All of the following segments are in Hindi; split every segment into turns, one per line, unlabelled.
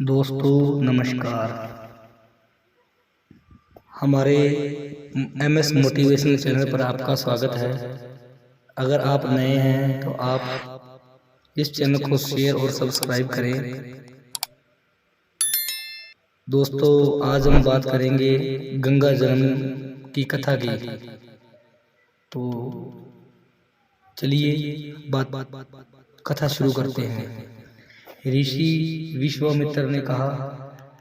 दोस्तों नमस्कार। हमारे MS मोटिवेशनल चैनल पर आपका स्वागत है। अगर आप नए हैं तो आप इस चैनल को शेयर और सब्सक्राइब करें। दोस्तों आज हम बात करेंगे गंगा जन्म की कथा की। तो चलिए कथा शुरू करते हैं। ऋषि विश्वामित्र ने कहा,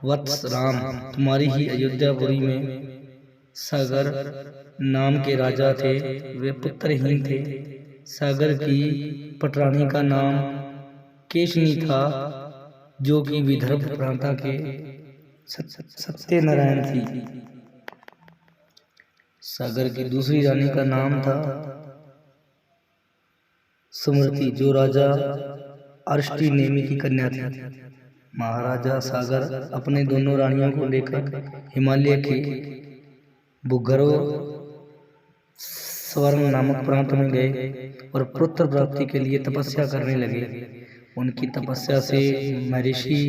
वत्स राम, तुम्हारी ही अयोध्यापुरी में सागर नाम के राजा थे। वे पुत्रहीन थे। सागर की पटरानी का नाम केशनी था, जो कि विदर्भ प्रांत के सत्यनारायण थी। सागर की दूसरी रानी का नाम था सुमृति, जो राजा अरिष्टनेमि की कन्या थी। महाराजा सागर अपने दोनों रानियों को लेकर हिमालय के भूगर्भ स्वर्ण नामक प्रांत में गए और पुत्र प्राप्ति के लिए तपस्या करने लगे। उनकी तपस्या से महर्षि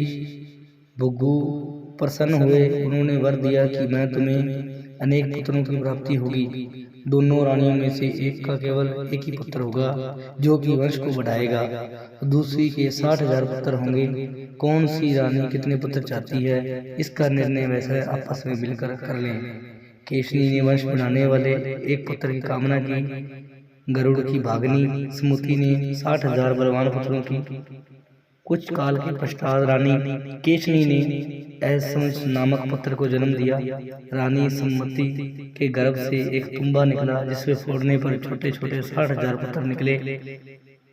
भृगु प्रसन्न हुए। उन्होंने वर दिया कि मैं तुम्हें अनेक पुत्रों की प्राप्ति होगी। दोनों रानियों में से एक का केवल एक ही पुत्र होगा, जो कि वंश को बढ़ाएगा। दूसरी के 60,000 पुत्र होंगे। कौन सी रानी कितने पुत्र चाहती है, इसका निर्णय वैसे आपस में मिलकर कर लें। केशनी ने वंश बढ़ाने वाले एक पुत्र की कामना की। गरुड़ की भागनी सुमति ने 60,000 बलवान पुत्रों की। कुछ काल के पश्चात रानी केशनी ने ऐसंस नामक पुत्र को जन्म दिया। रानी सुमति के गर्भ से एक तुम्बा निकला, जिसमें फोड़ने पर छोटे छोटे 60,000 पुत्र निकले।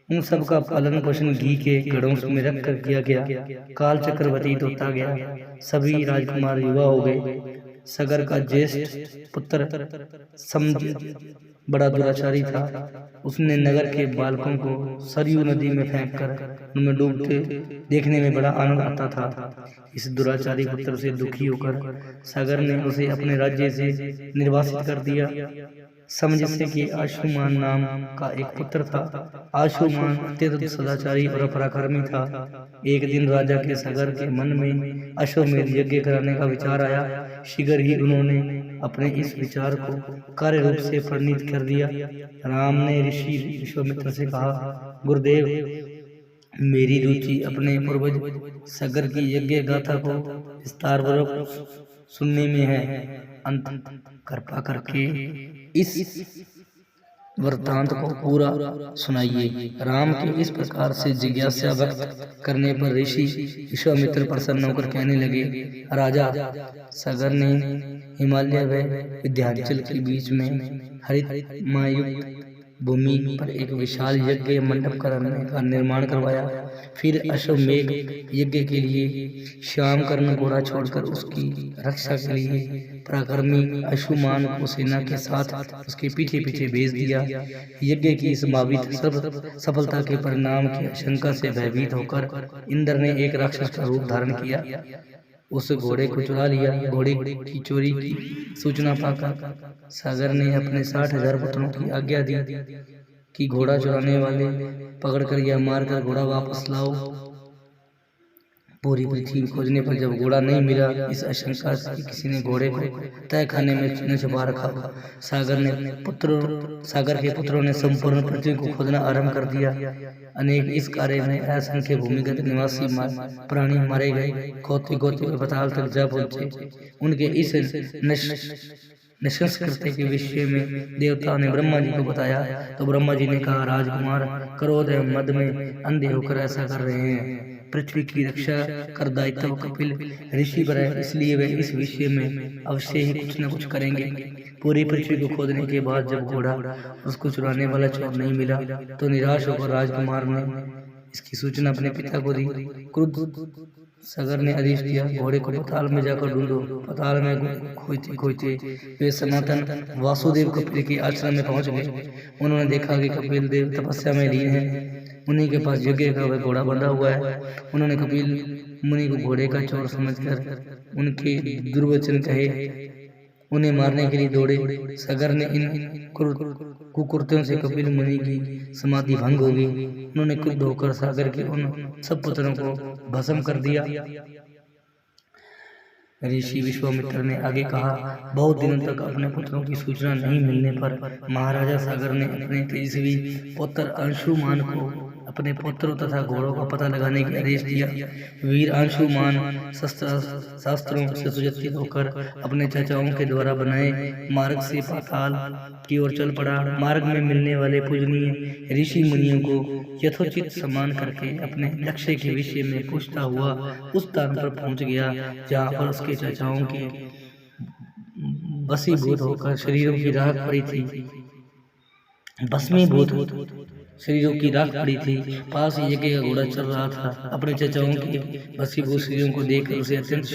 उन सब का पालन पोषण घी के घड़ों में रख कर किया गया। काल चक्र व्यतीत होता गया। सभी राजकुमार युवा हो गए। सागर का ज्येष्ठ पुत्र समझ बड़ा दुराचारी था। उसने नगर के बालकों को सरयू नदी में फेंककर उनमें डूबते देखने में बड़ा आनंद आता था। इस दुराचारी पुत्र से दुखी होकर सागर ने उसे अपने राज्य से निर्वासित कर दिया। समझ से कि आशुमान नाम का एक पुत्र था। आशुमान अत्यंत सदाचारी और पराक्रमी था। एक दिन राजा के सागर के मन में अश्वमेध यज्ञ कराने का विचार आया। शीघ्र ही उन्होंने अपने इस विचार को कार्य रूप से परिणत कर दिया। राम ने ऋषि विश्वामित्र से कहा, गुरुदेव, मेरी रुचि अपने पूर्वज सागर की यज्ञ गाथा को विस्तार पूर्वक सुनने में है। अंत कृपा करके इस वृत्तांत को पूरा सुनाइए। राम के इस प्रकार से जिज्ञासा व्यक्त करने पर ऋषि विश्वामित्र प्रसन्न होकर कहने लगे, राजा, सागर ने हिमालय व विंध्याचल के बीच में हरितमयुक्त भूमि पर एक विशाल यज्ञ मंडप का निर्माण करवाया। फिर अश्वमेध यज्ञ के लिए श्याम कर्ण घोड़ा छोड़कर उसकी रक्षा के लिए पराक्रमी अश्वमान को सेना के साथ उसके पीछे पीछे भेज दिया। यज्ञ की संभावित सफलता के परिणाम की आशंका से भयभीत होकर इंद्र ने एक राक्षस का रूप धारण किया। उस घोड़े को चुरा लिया। घोड़े की चोरी की सूचना पाकर सागर ने अपने 60,000 पुत्रों की आज्ञा दी कि घोड़ा चुराने वाले पकड़कर या मारकर घोड़ा वापस लाओ। पूरी पृथ्वी खोजने पर जब घोड़ा नहीं मिला, इस आशंका से किसी ने घोड़े को तय खाने में छुपा रखा। सागर के पुत्रों ने संपूर्ण पृथ्वी को खोजना आरंभ कर दिया। अनेक इस कार्य में असंख्य भूमिगत निवासी प्राणी मारे गए। खोते खोते पाताल तक जा पहुंचे। उनके इस निष्कृत्य के विषय में देवता ने ब्रह्मा जी को बताया, तो ब्रह्मा जी ने कहा, राजकुमार क्रोध एवं मद में अंधे होकर ऐसा कर रहे हैं। पृथ्वी की रक्षा कर दायित्व कपिल ऋषि पर है, इसलिए वे इस विषय में अवश्य ही कुछ न कुछ करेंगे। पूरी पृथ्वी को खोदने के बाद जब घोड़ा उसको चुराने वाला चोर नहीं मिला, तो निराश होकर राजकुमार ने इसकी सूचना अपने पिता को दी। क्रुद्ध सागर ने आदेश दिया, घोड़े को पाताल में जाकर ढूंढो। पाताल में खोजते खोजते वे सनातन वासुदेव कपिल के आश्रम में पहुंच गए। उन्होंने देखा कि कपिल देव तपस्या में लीन हैं। उन्हीं के पास यज्ञ का वह घोड़ा बंधा हुआ है। उन्होंने कपिल मुनि को घोड़े का चोर समझकर उनके दुर्वचन कहे, उन्हें मारने के लिए दौड़े। सागर ने इन कुकृत्यों से कपिल मुनि की समाधि भंग हो गई। उन्होंने क्रुद्ध होकर सागर के उन सब पुत्रों को भस्म कर दिया। ऋषि विश्वामित्र ने आगे कहा, बहुत दिनों तक अपने पुत्रों की सूचना नहीं मिलने पर महाराजा सागर ने अपने तेजस्वी पुत्र अंशुमान को अपने पुत्रों तथा घोड़ों का पता लगाने के आदेश दिया। वीर अंशुमान शास्त्रों से सुसज्जित होकर अपने चाचाओं के द्वारा बनाए मार्ग से पाताल की ओर चल पड़ा। मार्ग में मिलने वाले पूजनीय ऋषि मुनियों को यथोचित सम्मान करके अपने लक्ष्य के विषय में पूछता हुआ उस स्थान पर पहुंच गया जहां पर उसके चाचाओं के वशीभूत होकर शरीरों की राख पड़ी थी, भस्मीभूत शरीरों की राख पड़ी थी। पास ही यज्ञ का घोड़ा चल रहा था। अपने चाचाओं के भस्मीभूत शरीरों को देखकर उसे अत्यंत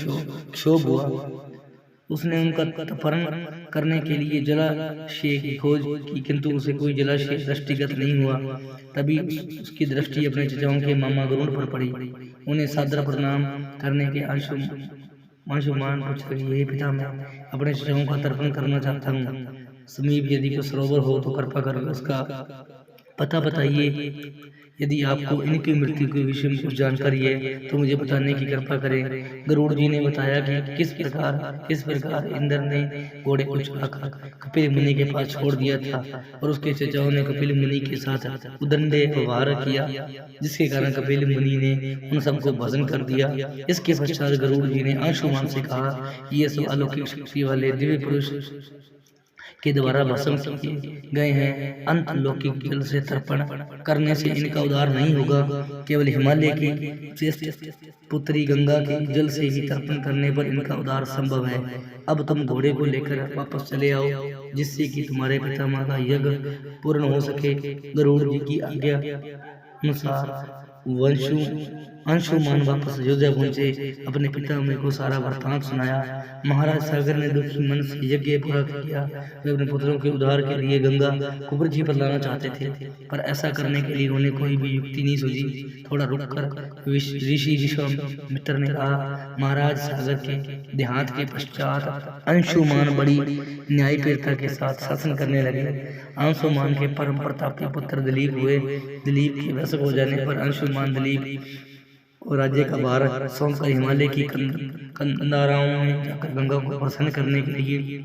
क्षोभ हुआ। उसने उनका अपहरण करने के लिए जलाशय की खोज की, किंतु उसे कोई जलाशय दृष्टिगत नहीं हुआ। तभी उसकी दृष्टि अपने चाचाओं के मामा गरुड़ पर पड़ी। उन्हें सादर प्रणाम करने के अंशुमान पूछा, ये पिता, मैं अपने चाचाओं का तर्पण करना चाहता हूँ। समीप यदि कोई सरोवर हो तो कृपा कर उसका पता बताइए। यदि आपको इनकी मृत्यु के विषय में कुछ जानकारी है तो मुझे बताने की कृपा करें। गरुड़ जी ने बताया कि किस प्रकार इंद्र ने घोड़े को चुराकर कपिल मुनि के पास छोड़ दिया था और उसके चाचाओं ने कपिल मुनि के साथ उदंडे व्यवहार किया, जिसके कारण कपिल मुनि ने उन सबको भस्म कर दिया। इसके पश्चात गरुड़ जी ने अंशुमान से कहा, ये सब अलौकिक शक्ति वाले दिव्य पुरुष के द्वारा भस्म किए गए हैं। अंत लौकिक जल से तर्पण करने से इनका उद्धार नहीं होगा। केवल हिमालय की श्रेष्ठ पुत्री गंगा के जल से ही तर्पण करने पर इनका उद्धार संभव है। अब तुम घोड़े को लेकर वापस चले आओ, जिससे कि तुम्हारे पितामह का यज्ञ पूर्ण हो सके। गरुड़ जी की आज्ञा अनुसार अंशुमान वापस अयोध्या पहुंचे। अपने पितामह को सारा वृत्तांत सुनाया। महाराज सागर ने दुखी मन से यज्ञ पूरा किया। वे अपने पुत्रों के उद्धार के लिए गंगा को पृथ्वी पर लाना चाहते थे, पर ऐसा करने के लिए उन्हें कोई भी युक्ति नहीं सूझी। थोड़ा रुककर ऋषि विश्वामित्र ने कहा, महाराज सागर के देहांत के पश्चात अंशुमान बड़ी न्यायप्रियता के साथ शासन करने लगे। अंशुमान के परम प्रतापी पुत्र दिलीप हुए। दिलीप के वश हो जाने पर अंशुमान दिलीप और राज्य का भार सौंपकर हिमालय की कंदराओं में जाकर गंगा को प्रसन्न करने के लिए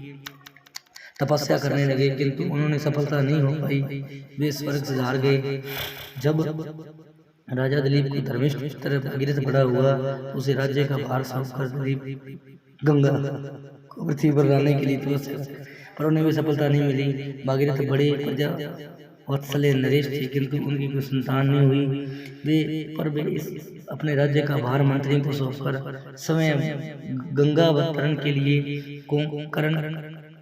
तपस्या करने लगे, किंतु उन्होंने सफलता नहीं हो पाई। वे स्वर्ग से हार गए। जब राजा दिलीप को धर्मिष्ठ पुत्र भागीरथ बड़ा हुआ तो उसे राज्य का भार सौंपकर दिलीप गंगा को पृथ्वी पर लाने के लिए तपस्या, पर उन्हें भी सफलता नहीं मिली। भागीरथ बड़े प्रजा वत्सले नरेश थे, किंतु उनकी कोई संतान नहीं हुई। वे अपने राज्य का भार मंत्रियों को सौंपकर समय गंगा अवतरण के लिए कोंकण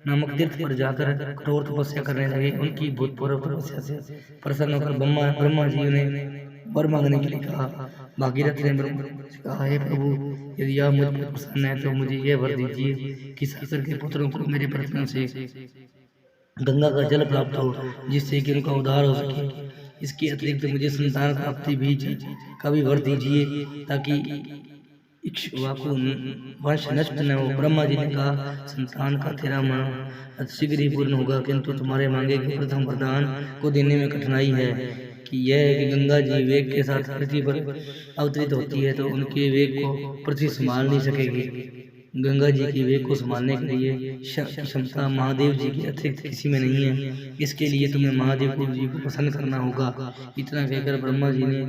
नामक तीर्थ पर जाकर कठोर तपस्या करने लगे। उनकी भूतपूर्व तपस्या से प्रसन्न होकर ब्रह्मा जी ने वर मांगने के लिए कहा। भागीरथ ने ब्रह्मा से कहा, हे प्रभु, यदि आप मुझ पर प्रसन्न है तो मुझे यह वर दीजिए कि सागर के पुत्रों को मेरे प्रयत्न से गंगा का जल प्राप्त हो, जिससे कि उनका उद्धार हो सके। इसके अतिरिक्त मुझे संतान प्राप्ति भी का भी वर दीजिए, ताकि इक्ष्वाकु वंश नष्ट न हो। ब्रह्मा जी ने कहा, संतान का तेरा मन शीघ्र ही पूर्ण होगा, किंतु तुम्हारे मांगे के प्रथम वरदान को देने में कठिनाई है कि यह है कि गंगा जी वेग के साथ पृथ्वी पर अवतरित होती है तो उनके वेग को पृथ्वी संभाल नहीं सकेगी। गंगा जी के वेग को संभालने के लिए क्षमता महादेव जी के अतिरिक्त किसी में नहीं है। इसके लिए तुम्हें महादेव जी को प्रसन्न करना होगा। इतना कहकर ब्रह्मा जी ने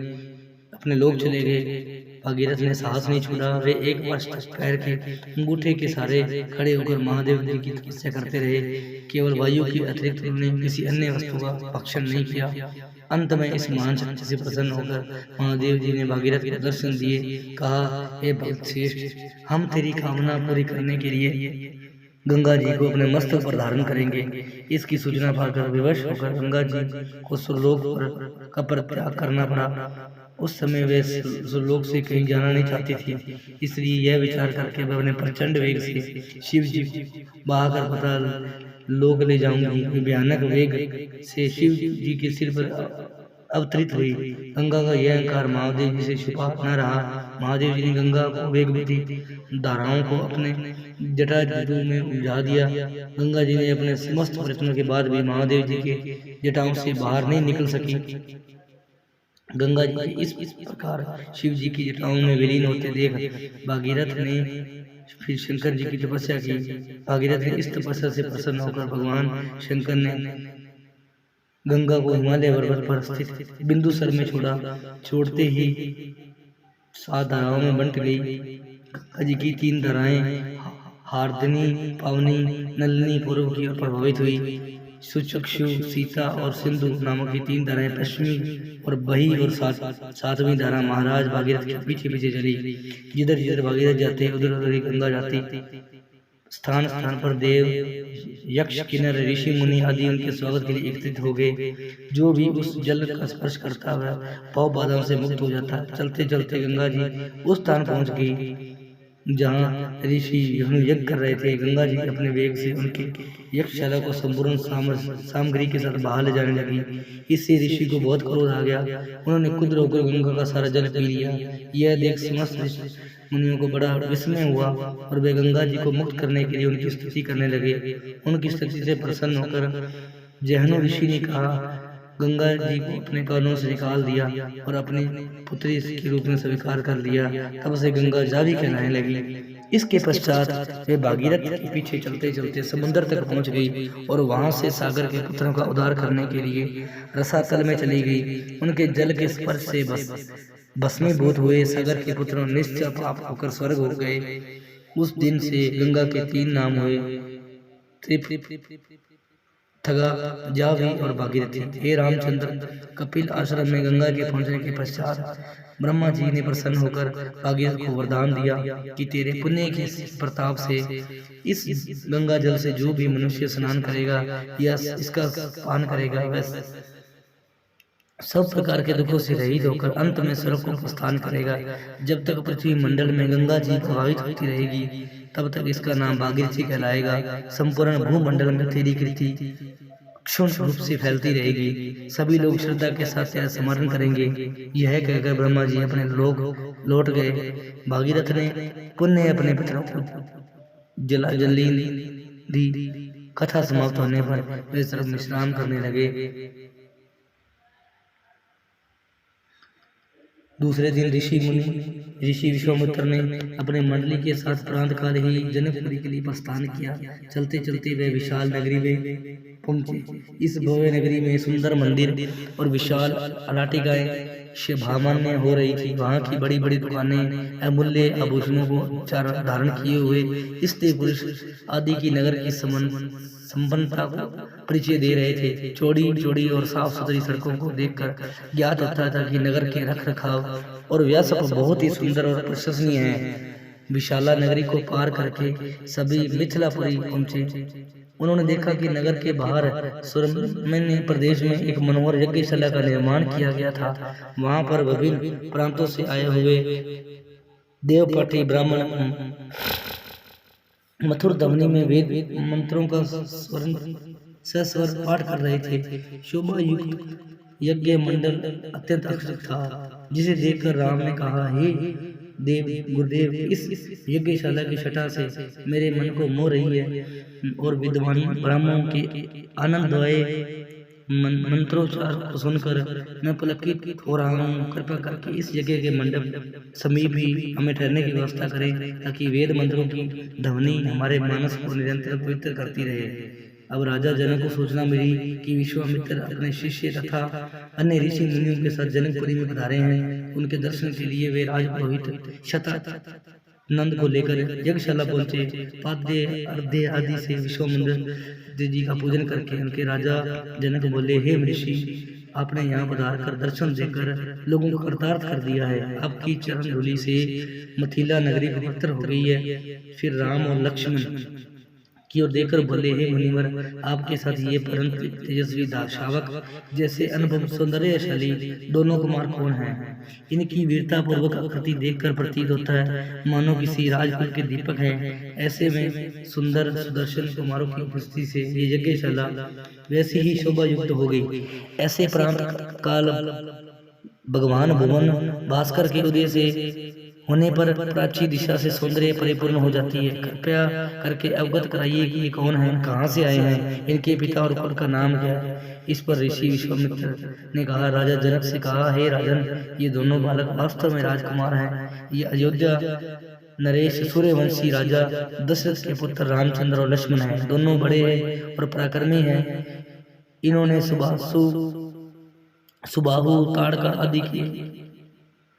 अपने लोग चले गए। भागीरथ ने साहस नहीं छोड़ा। वे एक वर्ष तक पैर के अंगूठे के सहारे खड़े होकर महादेव जी की तपस्या करते रहे। केवल वायु के अतिरिक्त उन्होंने किसी अन्य वस्तु का भक्षण नहीं किया। अंत में इस महान शक्ति से प्रसन्न होकर महादेव जी ने भागीरथ को दर्शन दिए। कहा, हे भक्त श्रेष्ठ, हम तेरी कामना पूरी करने के लिए गंगा जी को अपने मस्तक पर धारण करेंगे। इसकी सूचना पाकर विवश होकर गंगा जी को सुरलोक का परित्याग करना पड़ा। उस समय वे सुरलोक से कहीं जाना नहीं चाहती थी, इसलिए यह विचार करके वे अपने प्रचंड वेग से शिव जी बहाकर पाताल लोक ले जाऊंगी। भयानक वेग से शिव जी के सिर पर अवतरित हुई। गंगा का यह अहंकार महादेव जी से छुपा न रहा। महादेव जी ने गंगा को वेगवती धाराओं को अपने जटा में उलझा दिया। गंगा जी ने अपने समस्त प्रयत्नों के बाद भी महादेव जी के जटाओं से बाहर नहीं निकल सकी। गंगा जी इस प्रकार शिव जी की जटाओं में विलीन होते देख भागीरथ ने फिर शंकर जी की तपस्या की। भागीरथ ने इस तपस्या से प्रसन्न होकर भगवान शंकर ने गंगा को हिमालय पर्वत पर स्थित बिंदुसर में छोड़ा। छोड़ते ही 7 धाराओं में बंट गई। गंगा जी की 3 धाराएं हार्दिनी, पावनी, नलिनी पूर्व की ओर प्रभावित हुई। सुचक्षु, सीता और सिंधु नामक की 3 धाराएं पश्चिमी और बही और 7वीं धारा महाराज भागीरथ के पीछे पीछे चली। जिधर जिधर भागीरथ जाते उधर उधर ही गंगा जाती। स्थान स्थान पर देव, यक्ष, किन्नर, ऋषि, मुनि आदि उनके स्वागत के लिए एकत्रित हो गए। जो भी उस जल का स्पर्श करता हुआ पाव बाधाओं से मुक्त हो जाता। चलते चलते गंगा जी उस स्थान पहुंच गई जहाँ ऋषि यज्ञ कर रहे थे। गंगा जी अपने वेग से उनके यज्ञशाला को संपूर्ण सामग्री के साथ बाहर ले जाने लगी। इससे ऋषि को बहुत क्रोध आ गया। उन्होंने खुद होकर गंगा का सारा जल पी लिया। यह देख समस्त मुनियों को बड़ा विस्मय हुआ और वे गंगा जी को मुक्त करने के लिए उनकी स्तुति करने लगे। उनकी स्तुति से प्रसन्न होकर जहनु ऋषि ने कहा, गंगा जी को अपने कानों से निकाल दिया और अपनी पुत्री के रूप में स्वीकार कर लिया। तब से गंगा जावी कहलाने लगी। इसके पश्चात वे भागीरथ के पीछे चलते चलते समुद्र तक पहुंच गई और वहां से सागर के पुत्रों का उद्धार करने के लिए रसातल में चली गई। उनके जल के स्पर्श से भस्मीभूत हुए सागर के पुत्रों निश्चय पाप होकर स्वर्ग हो गए। उस दिन से गंगा के 3 नाम हुए, थगा, जावी और भागीरथी। हे रामचंद्र, कपिल आश्रम में गंगा के पहुंचने के पश्चात ब्रह्मा जी ने प्रसन्न होकर भागीरथ को वरदान दिया कि तेरे पुण्य के प्रताप से इस गंगा जल से जो भी मनुष्य स्नान करेगा या इसका पान करेगा वह सब प्रकार के दुखों से रहित होकर अंत में स्वर्ग को प्रस्थान करेगा। जब तक पृथ्वी मंडल में गंगा जी प्रभावित होती रहेगी तब तक इसका नाम भागीरथी कहलाएगा। संपूर्ण भूमंडल में तेरी कृति क्षुण्ण रूप से फैलती रहेगी। सभी लोग श्रद्धा के साथ तेरा स्मरण करेंगे। यह कहकर ब्रह्मा जी अपने लोक लौट गए। भागीरथ ने पुण्य अपने पितरों को जली दी। कथा समाप्त होने पर वे सब विश्राम करने लगे। दूसरे दिन ऋषि विश्वामित्र ने अपने मंडली के साथ प्रांत काल ही जनकपुरी के लिए प्रस्थान किया। चलते चलते वे विशाल नगरी में पहुंचे। इस भव्य नगरी में सुंदर मंदिर और विशाल अलाटिकाएं शोभामान्य हो रही थी। वहाँ की बड़ी बड़ी दुकानें अमूल्य आभूषणों को धारण किए हुए स्त्री पुरुष आदि की नगर की संपन्नता को परिचय दे रहे थे। चौड़ी चौड़ी और साफ सुथरी सड़कों को देखकर ज्ञात होता था कि नगर के रख रखाव और व्यासप बहुत ही सुंदर और प्रशंसनीय है। विशाला नगरी को पार करके सभी मिथिलापुरी पहुंचे। उन्होंने देखा कि नगर के बाहर सुरम्य प्रदेश में एक मनोहर यज्ञशाला का निर्माण किया गया था। वहां पर विभिन्न प्रांतों से आए हुए देवपाठी ब्राह्मण मथुर ध्वनि में वेद मंत्रों का सस्वर पाठ कर रहे थे। शोभा युक्त यज्ञ मंडल अत्यंत आकर्षक था, जिसे देखकर राम ने कहा, हे देव गुरुदेव, इस यज्ञशाला की छटा से मेरे मन को मोह रही है और विद्वान ब्राह्मणों के आनंदमय मंत्रोच्चार को सुनकर मैं पुलकित हो रहा हूँ। कृपा करके इस यज्ञ के मंडप समीप ही हमें ठहरने की व्यवस्था करें, ताकि वेद मंत्रों की ध्वनि हमारे मानस को निरंतर पवित्र करती रहे। अब राजा जनक को सूचना मिली कि विश्वामित्र अपने शिष्य तथा अन्य ऋषि मुनियों के साथ जनकपुरी में पधारे हैं। उनके दर्शन के लिए वे राजपुरोहित शतानंद को लेकर यज्ञशाला पहुंचे। पाद्य अर्ध्य आदि से विश्वामित्र जी का पूजन करके उनके राजा जनक बोले, हे ऋषि, आपने यहाँ पधार कर दर्शन देकर लोगों को कृतार्थ कर दिया है। आपकी चरण धूलि से मिथिला नगरी पवित्र हो गई है। फिर राम और लक्ष्मण की ओर देखकर बोले, हे मुनिवर, आपके साथ ये परम तेजस्वी शावक जैसे अनुभव सौंदर्यशाली दोनों कुमार कौन हैं? इनकी वीरता पूर्वक आकृति देखकर प्रतीत होता है मानो किसी राजकुल के दीपक हैं। ऐसे में सुंदर सुदर्शन कुमारों की उपस्थिति से ये यज्ञशाला वैसी ही शोभा युक्त हो गई। ऐसे प्रांत काल भगवान भुवन भास्कर के उदय से होने पर प्राची दिशा से सौंदर्य परिपूर्ण हो जाती है। कृपया करके अवगत कराइए कि ये कौन है, कहाँ से आए हैं, इनके पिता और कुल का नाम क्या है? इस पर ऋषि विश्वामित्र ने कहा, राजा जनक से कहा, हे राजन, ये दोनों बालक वास्तव में राजकुमार हैं। ये अयोध्या नरेश सूर्यवंशी राजा दशरथ के पुत्र रामचंद्र और लक्ष्मण हैं। दोनों बड़े हैं और पराक्रमी हैं। इन्होंने सुबाहु ताड़का आदि के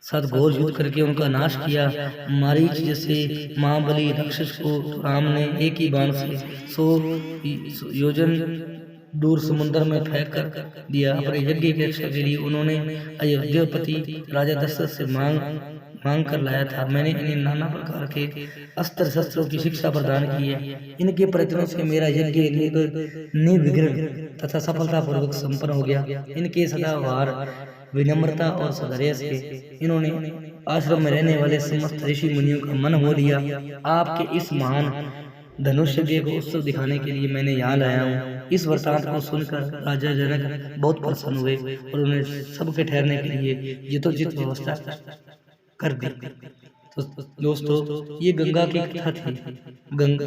साथ घोर युद्ध करके उनका नाश किया। मारीच जैसे महाबली राक्षस को राम ने एक ही बाण से 100 योजन दूर समुद्र में फेंक कर दिया। अपने यज्ञ की रक्षा के लिए उन्होंने अयोध्यापति राजा दशरथ से मांग कर लाया था। मैंने इन्हें नाना प्रकार के अस्त्र शस्त्रों की शिक्षा प्रदान की है। इनके प्रयत्नों से मेरा यज्ञ निर्विघ्न तथा सफलतापूर्वक संपन्न हो गया। इनके सदाबहार विनम्रता और सधैर्य से इन्होंने आश्रम में रहने वाले समस्त ऋषि मुनियों का मन हो लिया। आपके इस महान धनुष यज्ञ को उत्सव दिखाने के लिए मैंने यहाँ लाया हूँ। इस वृतांत को सुनकर राजा जनक बहुत प्रसन्न हुए और उन्हें सबके ठहरने के लिए यथोचित व्यवस्था कर दी। तो दोस्तों, ये गंगा की कथा थी। गंगा